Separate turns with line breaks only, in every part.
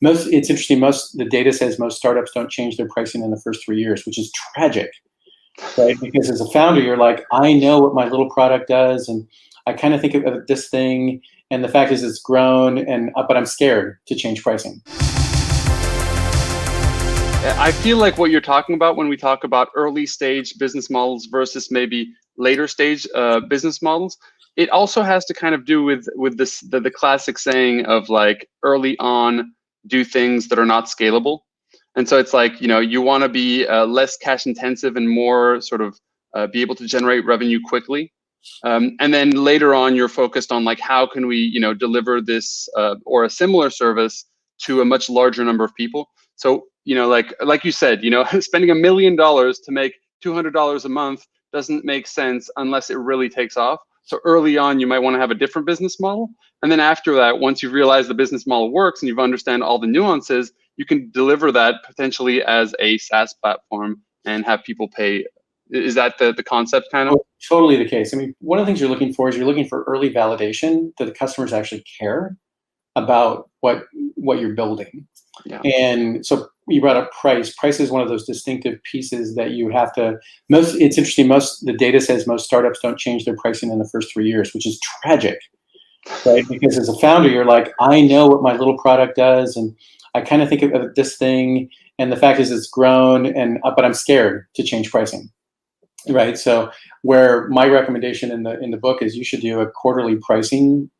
It's interesting. The data says most startups don't change their pricing in the first 3 years, which is tragic, right? Because as a founder, you're like, I know what my little product does, and I kind of think of this thing, and the fact is it's grown, and but I'm scared to change pricing.
I feel like what you're talking about when we talk about early stage business models versus maybe later stage business models, it also has to kind of do with the classic saying of like early on do things that are not scalable. And so it's like, you want to be less cash intensive and more sort of be able to generate revenue quickly. And then later on, you're focused on like, how can we, deliver this or a similar service to a much larger number of people. So, like you said, spending $1 million to make $200 a month doesn't make sense unless it really takes off. So early on, you might want to have a different business model. And then after that, once you realize the business model works and you understand all the nuances, you can deliver that potentially as a SaaS platform and have people pay. Is that the concept kind of?
Totally the case. I mean, one of the things you're looking for is you're looking for early validation that the customers actually care about what you're building.
Yeah.
And so you brought up price. Price is one of those distinctive pieces that you have to, it's interesting, the data says most startups don't change their pricing in the first 3 years, which is tragic, right? Because as a founder, you're like, I know what my little product does, and I kind of think of this thing, and the fact is it's grown, and but I'm scared to change pricing, right? So where my recommendation in the book is you should do a quarterly pricing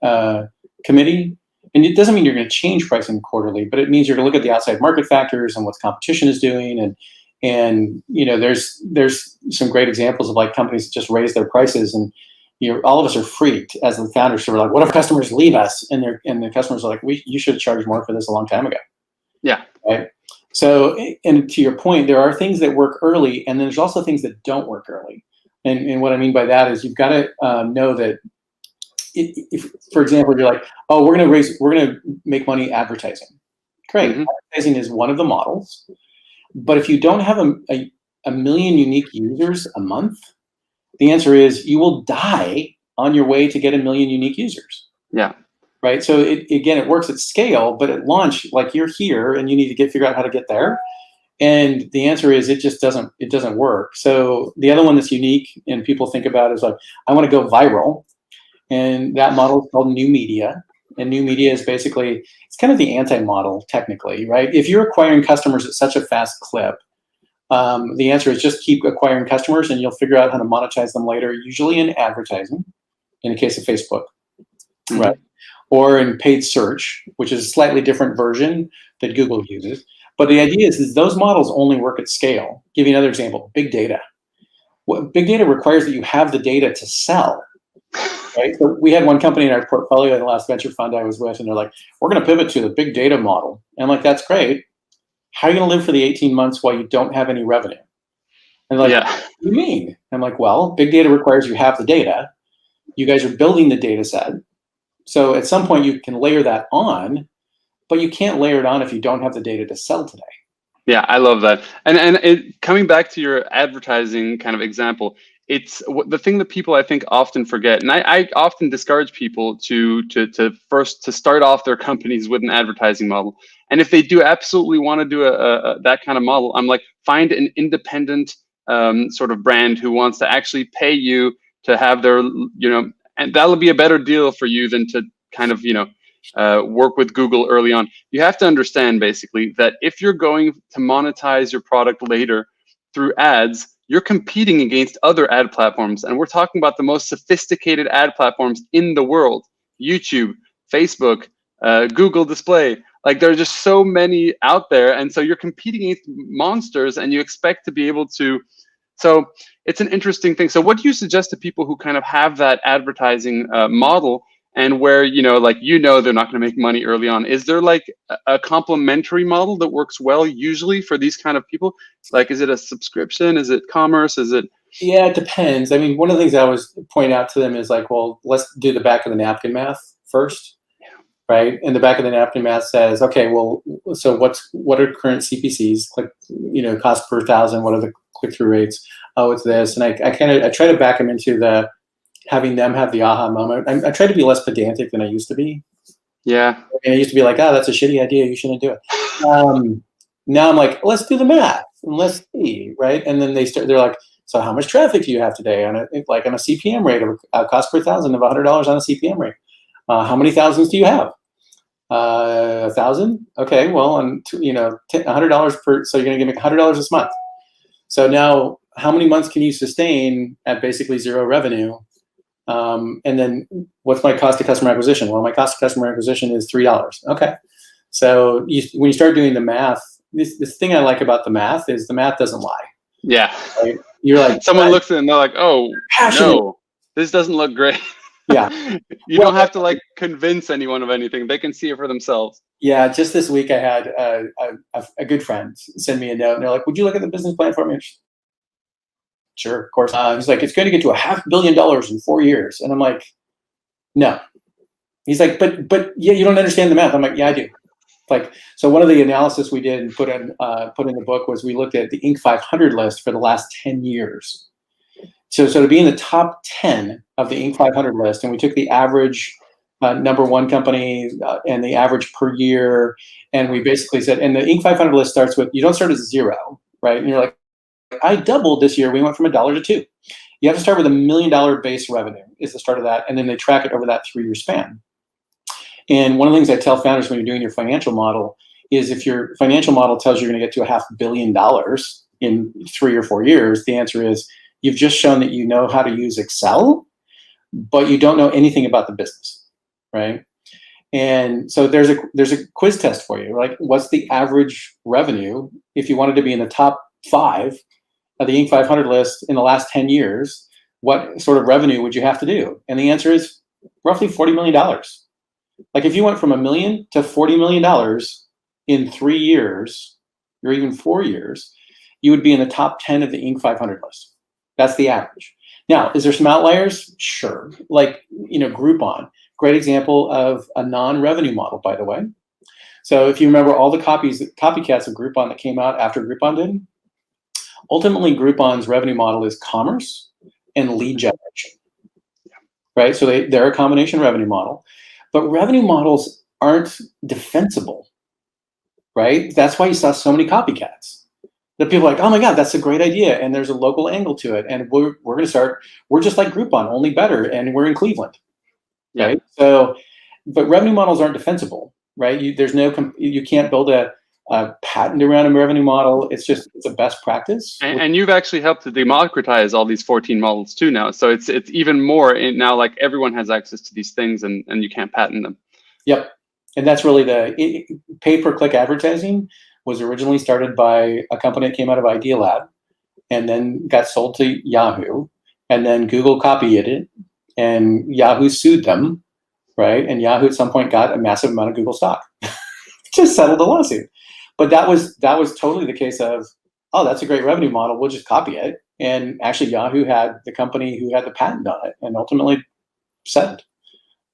committee. And it doesn't mean you're going to change pricing quarterly, but it means you're going to look at the outside market factors and what competition is doing. And there's some great examples of like companies that just raise their prices, and all of us are freaked as the founders. So we're like, what if customers leave us? And the customers are like, you should have charged more for this a long time ago.
Yeah.
Right. So, and to your point, there are things that work early, and then there's also things that don't work early. And what I mean by that is you've got to know that if, for example, you're like, oh, we're going to make money advertising. Great. Mm-hmm. Advertising is one of the models. But if you don't have a million unique users a month, the answer is you will die on your way to get 1 million unique users.
Yeah.
Right. So it works at scale, but at launch, like you're here and you need to figure out how to get there. And the answer is it doesn't work. So the other one that's unique and people think about is like, I want to go viral. And that model is called new media. And new media is basically, it's kind of the anti-model technically, right? If you're acquiring customers at such a fast clip, the answer is just keep acquiring customers and you'll figure out how to monetize them later, usually in advertising, in the case of Facebook, mm-hmm. right? Or in paid search, which is a slightly different version that Google uses. But the idea is those models only work at scale. I'll give you another example, big data. Big data requires that you have the data to sell. Right. So we had one company in our portfolio in the last venture fund I was with, and they're like, we're going to pivot to the big data model. And I'm like, that's great. How are you going to live for the 18 months while you don't have any revenue? And they're like, what do you mean? I'm like, well, big data requires you have the data. You guys are building the data set. So at some point you can layer that on, but you can't layer it on if you don't have the data to sell today.
Yeah, I love that. And coming back to your advertising kind of example, it's the thing that people I think often forget, and I often discourage people to start off their companies with an advertising model. And if they do absolutely want to do that kind of model, I'm like, find an independent sort of brand who wants to actually pay you to have their, and that'll be a better deal for you than to kind of, work with Google early on. You have to understand basically that if you're going to monetize your product later through ads, you're competing against other ad platforms. And we're talking about the most sophisticated ad platforms in the world: YouTube, Facebook, Google Display. Like there are just so many out there. And so you're competing against monsters and you expect to be able to. So it's an interesting thing. So what do you suggest to people who kind of have that advertising model and where, they're not going to make money early on? Is there like a complementary model that works well usually for these kind of people? Like, is it a subscription? Is it commerce? Is it?
Yeah, it depends. I mean, one of the things I always point out to them is like, well, let's do the back of the napkin math first, right? And the back of the napkin math says, okay, well, so what are current CPCs? Cost per thousand. What are the click-through rates? Oh, it's this. And I try to back them into having them have the aha moment. I try to be less pedantic than I used to be,
Yeah.
And it used to be like, oh, that's a shitty idea. You shouldn't do it. Now I'm like, let's do the math and let's see, right? And then they're like, so how much traffic do you have today on a CPM rate of cost per thousand of $100 on a CPM rate? How many thousands do you have? 1,000. Okay, well, on $100 per. So you're going to give me $100 this month. So now, how many months can you sustain at basically zero revenue? And then, what's my cost of customer acquisition? Well, my cost of customer acquisition is $3. Okay, so when you start doing the math, this thing I like about the math is the math doesn't lie.
Yeah.
Right? You're like,
someone looks at it and they're like, oh,
passionate.
no, this doesn't look great.
Yeah.
You don't have to like convince anyone of anything. They can see it for themselves.
Yeah, just this week I had a good friend send me a note, and they're like, would you look at the business plan for me? Sure, of course. He's like, it's going to get to $500 million in 4 years. And I'm like, no. He's like, but yeah, you don't understand the math. I'm like, yeah, I do. Like, so one of the analysis we did and put in the book was we looked at the Inc. 500 list for the last 10 years. So to be in the top 10 of the Inc. 500 list, and we took the average number one company and the average per year, and we basically said, and the Inc. 500 list starts with, you don't start at zero, right? And you're like, I doubled this year. We went from $1 to $2. You have to start with $1 million base revenue is the start of that, and then they track it over that 3-year span. And one of the things I tell founders when you're doing your financial model is if your financial model tells you you're going to get to $500 million in 3 or 4 years, the answer is you've just shown that you know how to use Excel, but you don't know anything about the business, right? And so there's a quiz test for you, like what's the average revenue if you wanted to be in the top 5 of the Inc. 500 list in the last 10 years, what sort of revenue would you have to do? And the answer is roughly $40 million. Like if you went from $1 million to $40 million in 3 years, or even 4 years, you would be in the top 10 of the Inc. 500 list. That's the average. Now, is there some outliers? Sure. Like, Groupon, great example of a non-revenue model, by the way. So if you remember all the copycats of Groupon that came out after Groupon did, ultimately Groupon's revenue model is commerce and lead generation, right? So they're a combination revenue model, but revenue models aren't defensible, right? That's why you saw so many copycats. That people are like, oh my God, that's a great idea, and there's a local angle to it, and we're going to start. We're just like Groupon, only better, and we're in Cleveland, right? So, but revenue models aren't defensible, right? You can't build a patent around a revenue model. It's a best practice.
And you've actually helped to democratize all these 14 models too now. So it's even more now, like everyone has access to these things, and you can't patent them.
Yep. And that's really the pay-per-click advertising was originally started by a company that came out of Idea Lab and then got sold to Yahoo, and then Google copied it, and Yahoo sued them, right? And Yahoo at some point got a massive amount of Google stock. Just settled the lawsuit. But that was totally the case of, oh, that's a great revenue model. We'll just copy it. And actually, Yahoo had the company who had the patent on it, and ultimately settled.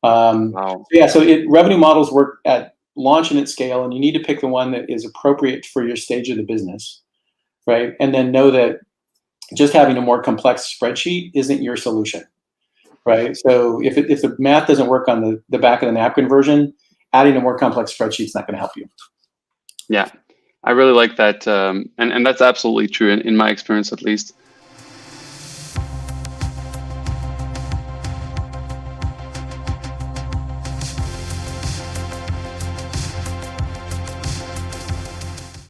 Wow.
So revenue models work at launch and at scale, and you need to pick the one that is appropriate for your stage of the business, right? And then know that just having a more complex spreadsheet isn't your solution, right? So if the math doesn't work on the back of the napkin version, adding a more complex spreadsheet is not going to help you.
Yeah, I really like that, and that's absolutely true in my experience, at least.